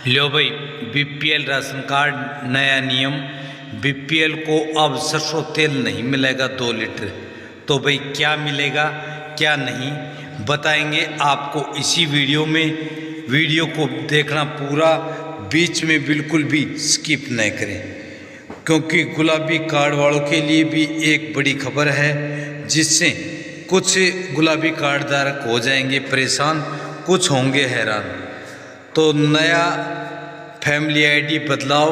लो भाई, BPL ration card नया नियम। बीपीएल को अब सरसों तेल नहीं मिलेगा 2 लीटर। तो भाई क्या मिलेगा क्या नहीं बताएंगे आपको इसी वीडियो में। वीडियो को देखना पूरा, बीच में बिल्कुल भी स्किप न करें, क्योंकि गुलाबी कार्ड वालों के लिए भी एक बड़ी खबर है, जिससे कुछ गुलाबी कार्ड धारक हो जाएंगे परेशान, कुछ होंगे हैरान। तो नया फैमिली आईडी बदलाव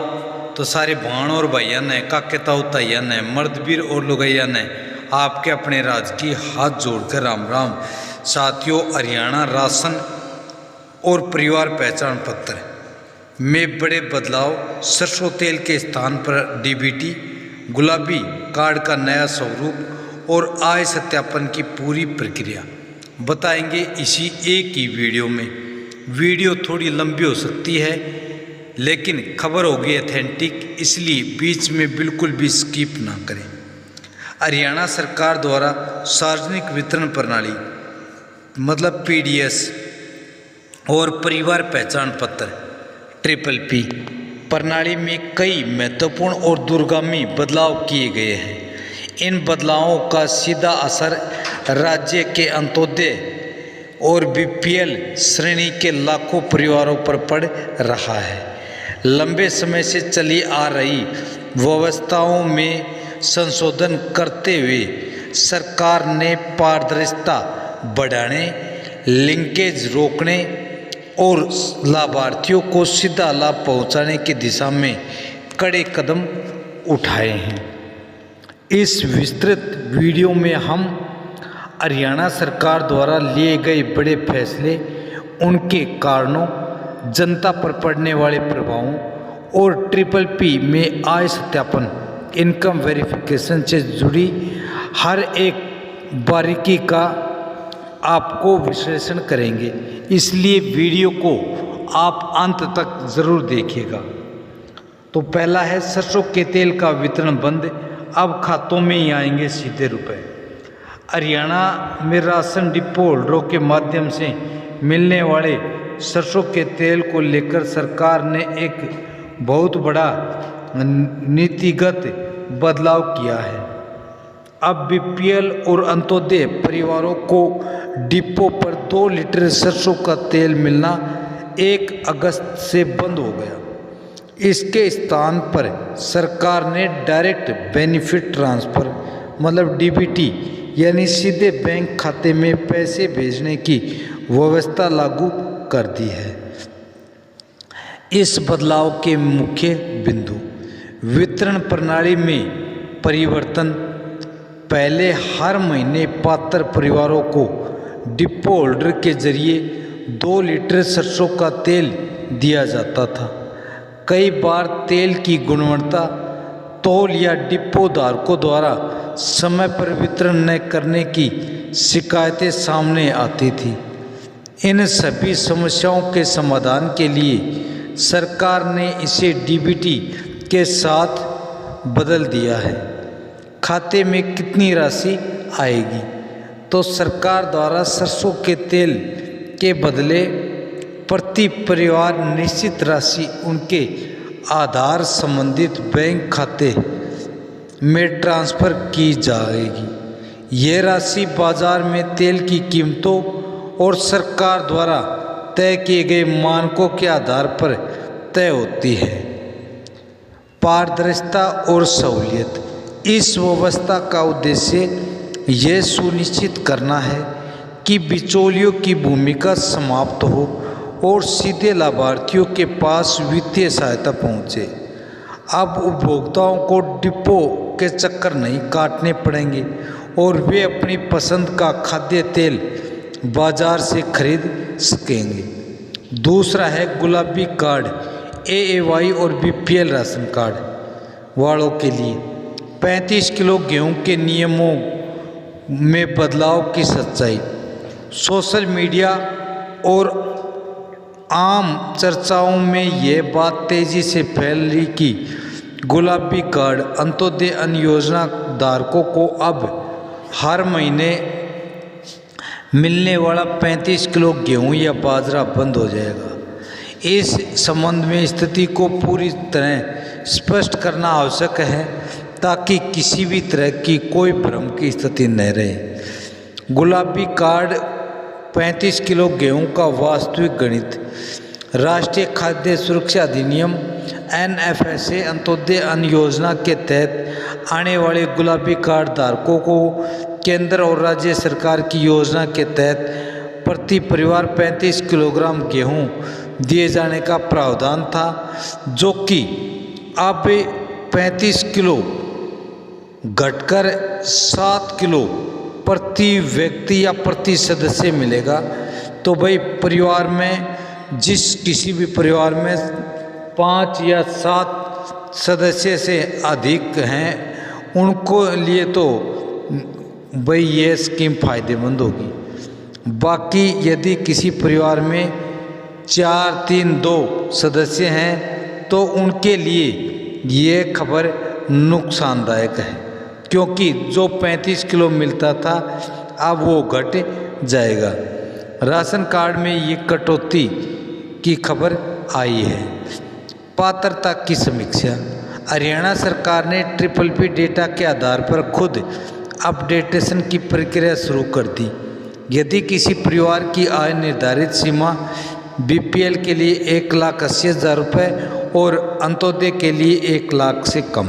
तो सारे भाण और भैया ने, काके ताऊ तैया ने, मर्दवीर और लुगैया ने आपके अपने राज की हाथ जोड़कर राम राम। साथियों, हरियाणा राशन और परिवार पहचान पत्र में बड़े बदलाव। सरसों तेल के स्थान पर डीबीटी, गुलाबी कार्ड का नया स्वरूप और आय सत्यापन की पूरी प्रक्रिया बताएंगे इसी एक ही वीडियो में। वीडियो थोड़ी लंबी हो सकती है, लेकिन खबर होगी ऑथेंटिक, इसलिए बीच में बिल्कुल भी स्किप ना करें। हरियाणा सरकार द्वारा सार्वजनिक वितरण प्रणाली मतलब पीडीएस और परिवार पहचान पत्र PPP प्रणाली में कई महत्वपूर्ण और दूरगामी बदलाव किए गए हैं। इन बदलावों का सीधा असर राज्य के अंत्योदय और बीपीएल श्रेणी के लाखों परिवारों पर पड़ रहा है। लंबे समय से चली आ रही व्यवस्थाओं में संशोधन करते हुए सरकार ने पारदर्शिता बढ़ाने, लिंकेज रोकने और लाभार्थियों को सीधा लाभ पहुंचाने की दिशा में कड़े कदम उठाए हैं। इस विस्तृत वीडियो में हम हरियाणा सरकार द्वारा लिए गए बड़े फैसले, उनके कारणों, जनता पर पड़ने वाले प्रभावों और PPP में आय सत्यापन, इनकम वेरिफिकेशन से जुड़ी हर एक बारीकी का आपको विश्लेषण करेंगे, इसलिए वीडियो को आप अंत तक ज़रूर देखिएगा। तो पहला है, सरसों के तेल का वितरण बंद, अब खातों में ही आएंगे सीधे रुपए। हरियाणा में राशन डिपो होल्डरों के माध्यम से मिलने वाले सरसों के तेल को लेकर सरकार ने एक बहुत बड़ा नीतिगत बदलाव किया है। अब बीपीएल और अंत्योदय परिवारों को डिपो पर 2 लीटर सरसों का तेल मिलना 1 अगस्त से बंद हो गया। इसके स्थान पर सरकार ने डायरेक्ट बेनिफिट ट्रांसफ़र मतलब डीबीटी यानी सीधे बैंक खाते में पैसे भेजने की व्यवस्था लागू कर दी है। इस बदलाव के मुख्य बिंदु: वितरण प्रणाली में परिवर्तन। पहले हर महीने पात्र परिवारों को डिपो होल्डर के जरिए 2 लीटर सरसों का तेल दिया जाता था। कई बार तेल की गुणवत्ता, तौल या डिपो धारकों द्वारा समय पर वितरण न करने की शिकायतें सामने आती थी। इन सभी समस्याओं के समाधान के लिए सरकार ने इसे डीबीटी के साथ बदल दिया है। खाते में कितनी राशि आएगी? तो सरकार द्वारा सरसों के तेल के बदले प्रति परिवार निश्चित राशि उनके आधार संबंधित बैंक खाते में ट्रांसफ़र की जाएगी। यह राशि बाजार में तेल की कीमतों और सरकार द्वारा तय किए गए मानकों के आधार पर तय होती है। पारदर्शिता और सहूलियत। इस व्यवस्था का उद्देश्य यह सुनिश्चित करना है कि बिचौलियों की भूमिका समाप्त हो और सीधे लाभार्थियों के पास वित्तीय सहायता पहुंचे। अब उपभोक्ताओं को डिपो के चक्कर नहीं काटने पड़ेंगे और वे अपनी पसंद का खाद्य तेल बाजार से खरीद सकेंगे। दूसरा है गुलाबी कार्ड, AAY और बीपीएल राशन कार्ड वालों के लिए 35 किलो गेहूं के नियमों में बदलाव की सच्चाई। सोशल मीडिया और आम चर्चाओं में यह बात तेजी से फैल रही कि गुलाबी कार्ड अंत्योदय अन्न योजना धारकों को अब हर महीने मिलने वाला 35 किलो गेहूं या बाजरा बंद हो जाएगा। इस संबंध में स्थिति को पूरी तरह स्पष्ट करना आवश्यक है ताकि किसी भी तरह की कोई भ्रम की स्थिति न रहे। गुलाबी कार्ड 35 किलो गेहूं का वास्तविक गणित। राष्ट्रीय खाद्य सुरक्षा अधिनियम NFSA अंत्योदय अन्न योजना के तहत आने वाले गुलाबी कार्ड धारकों को केंद्र और राज्य सरकार की योजना के तहत प्रति परिवार 35 किलोग्राम गेहूं दिए जाने का प्रावधान था, जो कि अब 35 किलो घटकर 7 किलो प्रति व्यक्ति या प्रति सदस्य मिलेगा। तो भाई परिवार में किसी भी परिवार में 5 या 7 सदस्य से अधिक हैं उनको लिए तो भाई ये स्कीम फ़ायदेमंद होगी। बाकी यदि किसी परिवार में 4, 3, 2 सदस्य हैं तो उनके लिए ये खबर नुकसानदायक है, क्योंकि जो 35 किलो मिलता था अब वो घट जाएगा। राशन कार्ड में ये कटौती की खबर आई है। पात्रता की समीक्षा। हरियाणा सरकार ने PPP डेटा के आधार पर खुद अपडेटेशन की प्रक्रिया शुरू कर दी। यदि किसी परिवार की आय निर्धारित सीमा BPL के लिए 1,80,000 रुपये और अंत्योदय के लिए 1 लाख से कम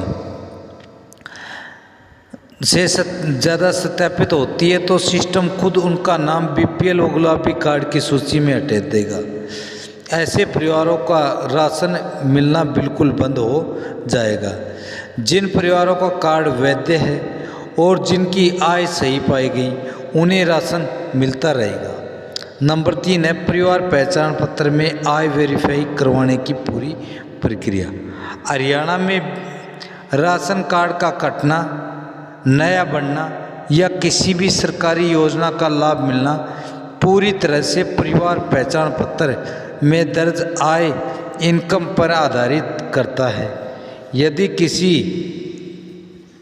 से ज़्यादा सत्यापित होती है तो सिस्टम खुद उनका नाम BPL और गुलाबी कार्ड की सूची में हटा देगा। ऐसे परिवारों का राशन मिलना बिल्कुल बंद हो जाएगा। जिन परिवारों का कार्ड वैध है और जिनकी आय सही पाई गई उन्हें राशन मिलता रहेगा। नंबर 3 है परिवार पहचान पत्र में आय वेरीफाई करवाने की पूरी प्रक्रिया। हरियाणा में राशन कार्ड का कटना, नया बनना या किसी भी सरकारी योजना का लाभ मिलना पूरी तरह से परिवार पहचान पत्र में दर्ज आय इनकम पर आधारित करता है। यदि किसी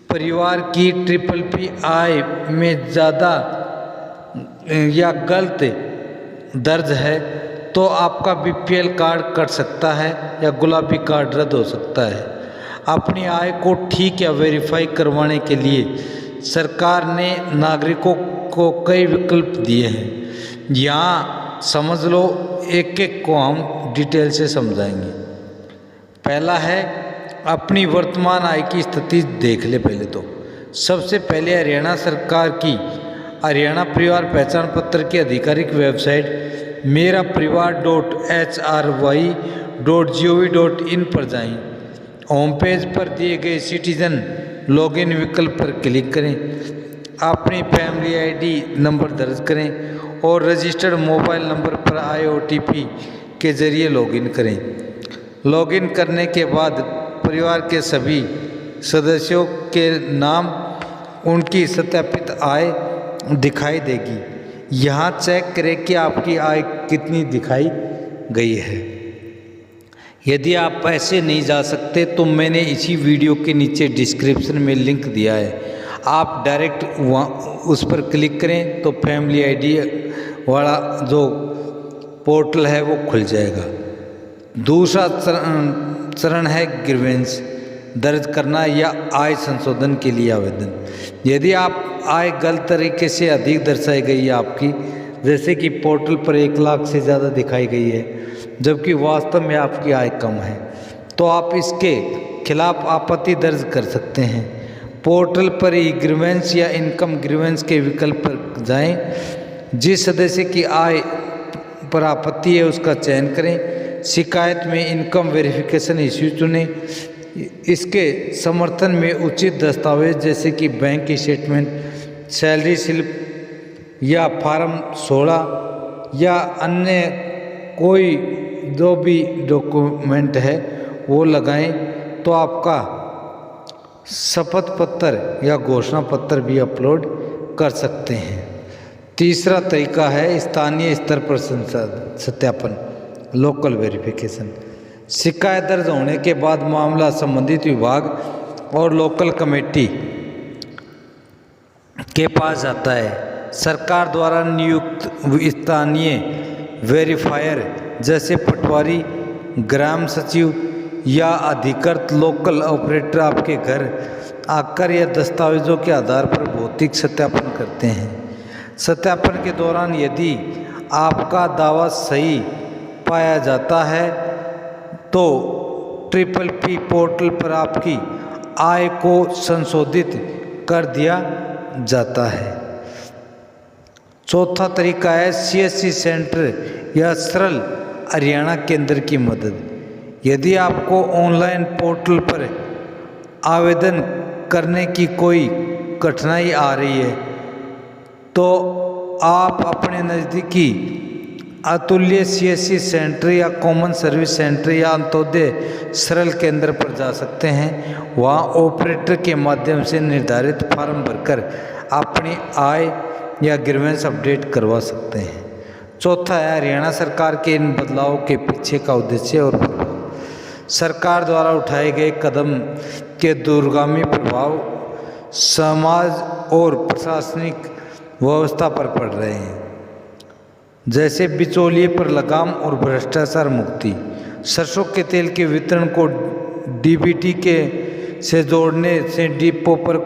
परिवार की PPP आय में ज़्यादा या गलत दर्ज है तो आपका BPL कार्ड कट सकता है या गुलाबी कार्ड रद्द हो सकता है। अपनी आय को ठीक या वेरीफाई करवाने के लिए सरकार ने नागरिकों को कई विकल्प दिए हैं। यहाँ समझ लो, एक एक को हम डिटेल से समझाएंगे। पहला है अपनी वर्तमान आय की स्थिति देख ले। पहले तो सबसे पहले हरियाणा सरकार की हरियाणा परिवार पहचान पत्र की आधिकारिक वेबसाइट मेरा परिवार .hrY.gov.in पर जाएं। होम पेज पर दिए गए सिटीजन लॉगिन विकल्प पर क्लिक करें। अपनी फैमिली ID नंबर दर्ज करें और रजिस्टर्ड मोबाइल नंबर पर आए OTP के जरिए लॉगिन करें। लॉगिन करने के बाद परिवार के सभी सदस्यों के नाम, उनकी सत्यापित आय दिखाई देगी। यहाँ चेक करें कि आपकी आय कितनी दिखाई गई है। यदि आप ऐसे नहीं जा सकते तो मैंने इसी वीडियो के नीचे डिस्क्रिप्शन में लिंक दिया है, आप डायरेक्ट वहाँ उस पर क्लिक करें तो फैमिली ID वाला जो पोर्टल है वो खुल जाएगा। दूसरा चरण है ग्रीवेंस दर्ज करना या आय संशोधन के लिए आवेदन। यदि आप आय गलत तरीके से अधिक दर्शाई गई है आपकी, जैसे कि पोर्टल पर 1 लाख से ज़्यादा दिखाई गई है जबकि वास्तव में आपकी आय कम है, तो आप इसके खिलाफ आपत्ति दर्ज कर सकते हैं। पोर्टल पर ही ग्रीवेंस या इनकम ग्रीवेंस के विकल्प पर जाएं। जिस सदस्य की आय पर आपत्ति है उसका चयन करें। शिकायत में इनकम वेरिफिकेशन इश्यू चुनें। इसके समर्थन में उचित दस्तावेज जैसे कि बैंक स्टेटमेंट, सैलरी स्लिप या फॉर्म 16 या अन्य कोई जो भी डॉक्यूमेंट है वो लगाएं तो आपका शपथ पत्र या घोषणा पत्र भी अपलोड कर सकते हैं। तीसरा तरीका है स्थानीय स्तर पर सत्यापन, लोकल वेरिफिकेशन। शिकायत दर्ज होने के बाद मामला संबंधित विभाग और लोकल कमेटी के पास जाता है। सरकार द्वारा नियुक्त स्थानीय वेरीफायर जैसे पटवारी ग्राम सचिव या अधिकृत लोकल ऑपरेटर आपके घर आकर या दस्तावेजों के आधार पर भौतिक सत्यापन करते हैं। सत्यापन के दौरान यदि आपका दावा सही पाया जाता है तो PPP पोर्टल पर आपकी आय को संशोधित कर दिया जाता है। चौथा तरीका है CSC सेंटर या सरल हरियाणा केंद्र की मदद। यदि आपको ऑनलाइन पोर्टल पर आवेदन करने की कोई कठिनाई आ रही है तो आप अपने नज़दीकी अतुल्य CSC सेंटर या कॉमन सर्विस सेंटर या अंत्योदय सरल केंद्र पर जा सकते हैं। वहाँ ऑपरेटर के माध्यम से निर्धारित फॉर्म भरकर अपनी आय या ग्रीवेंस अपडेट करवा सकते हैं। चौथा है हरियाणा सरकार के इन बदलावों के पीछे का उद्देश्य और प्रभाव। सरकार द्वारा उठाए गए कदम के दूरगामी प्रभाव समाज और प्रशासनिक व्यवस्था पर पड़ रहे हैं, जैसे बिचौलिए पर लगाम और भ्रष्टाचार मुक्ति, सरसों के तेल के वितरण को DBT के से जोड़ने से डिपो पर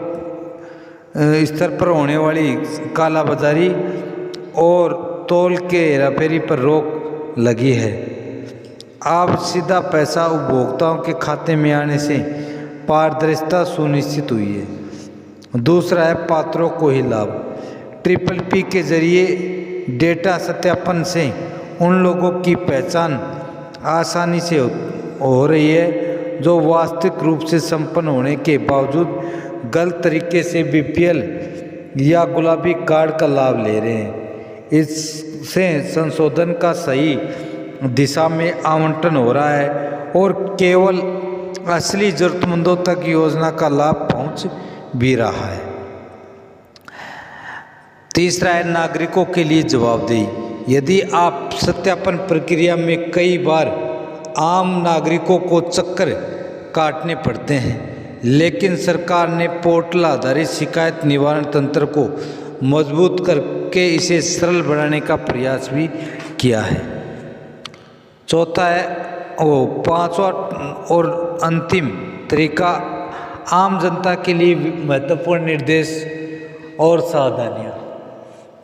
स्तर पर होने वाली कालाबाजारी और तौल के हेराफेरी पर रोक लगी है। अब सीधा पैसा उपभोक्ताओं के खाते में आने से पारदर्शिता सुनिश्चित हुई है। दूसरा है पात्रों को ही लाभ। PPP के जरिए डेटा सत्यापन से उन लोगों की पहचान आसानी से हो रही है जो वास्तविक रूप से संपन्न होने के बावजूद गलत तरीके से BPL या गुलाबी कार्ड का लाभ ले रहे हैं। इससे संशोधन का सही दिशा में आवंटन हो रहा है और केवल असली जरूरतमंदों तक योजना का लाभ पहुंच भी रहा है। तीसरा है नागरिकों के लिए जवाबदेही। यदि आप सत्यापन प्रक्रिया में कई बार आम नागरिकों को चक्कर काटने पड़ते हैं, लेकिन सरकार ने पोर्टल आधारित शिकायत निवारण तंत्र को मजबूत करके इसे सरल बनाने का प्रयास भी किया है। चौथा है पांचवा और अंतिम तरीका आम जनता के लिए महत्वपूर्ण निर्देश और सावधानियाँ।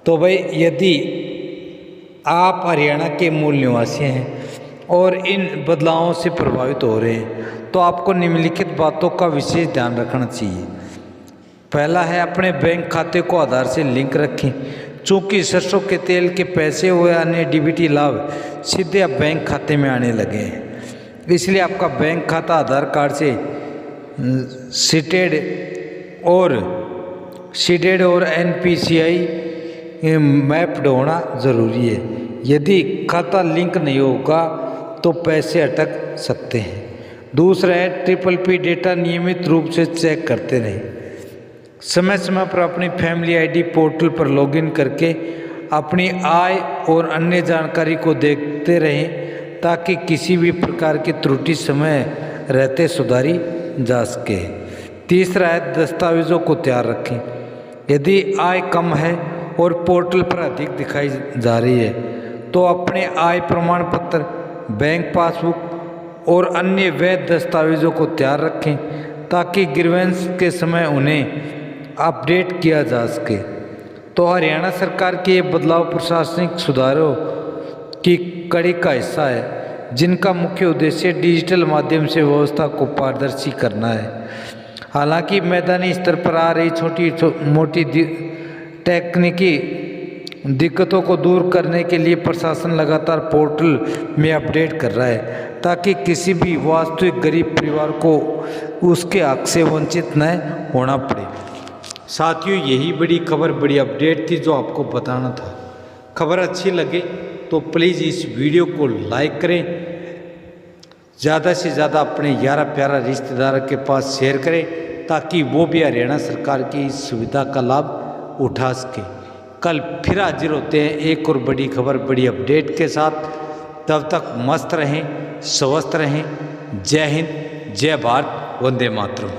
तो भाई यदि आप हरियाणा के मूल निवासी हैं और इन बदलावों से प्रभावित हो रहे हैं तो आपको निम्नलिखित बातों का विशेष ध्यान रखना चाहिए। पहला है अपने बैंक खाते को आधार से लिंक रखें। चूँकि सरसों के तेल के पैसे हुए अन्य DBT लाभ सीधे अब बैंक खाते में आने लगे हैं, इसलिए आपका बैंक खाता आधार कार्ड से सीडेड और NPCI मैप्ड होना ज़रूरी है। यदि खाता लिंक नहीं होगा तो पैसे अटक सकते हैं। दूसरा है PPP डेटा नियमित रूप से चेक करते रहें। समय समय पर अपनी फैमिली ID पोर्टल पर लॉगिन करके अपनी आय और अन्य जानकारी को देखते रहें ताकि किसी भी प्रकार की त्रुटि समय रहते सुधारी जा सके। तीसरा है दस्तावेज़ों को तैयार रखें। यदि आय कम है और पोर्टल पर अधिक दिखाई जा रही है तो अपने आय प्रमाण पत्र, बैंक पासबुक और अन्य वैध दस्तावेज़ों को तैयार रखें ताकि ग्रीवेंस के समय उन्हें अपडेट किया जा सके। तो हरियाणा सरकार के ये बदलाव प्रशासनिक सुधारों की कड़ी का हिस्सा है जिनका मुख्य उद्देश्य डिजिटल माध्यम से व्यवस्था को पारदर्शी करना है। हालांकि मैदानी स्तर पर आ रही छोटी मोटी तकनीकी दिक्कतों को दूर करने के लिए प्रशासन लगातार पोर्टल में अपडेट कर रहा है ताकि किसी भी वास्तविक गरीब परिवार को उसके हक से वंचित न होना पड़े। साथियों, यही बड़ी खबर, बड़ी अपडेट थी जो आपको बताना था। खबर अच्छी लगे तो प्लीज़ इस वीडियो को लाइक करें, ज़्यादा से ज़्यादा अपने यारा प्यारा रिश्तेदार के पास शेयर करें ताकि वो भी हरियाणा सरकार की इस सुविधा का लाभ उठा सके। कल फिर हाजिर होते हैं एक और बड़ी खबर, बड़ी अपडेट के साथ। तब तक मस्त रहें, स्वस्थ रहें। जय हिंद, जय भारत, वंदे मातरम।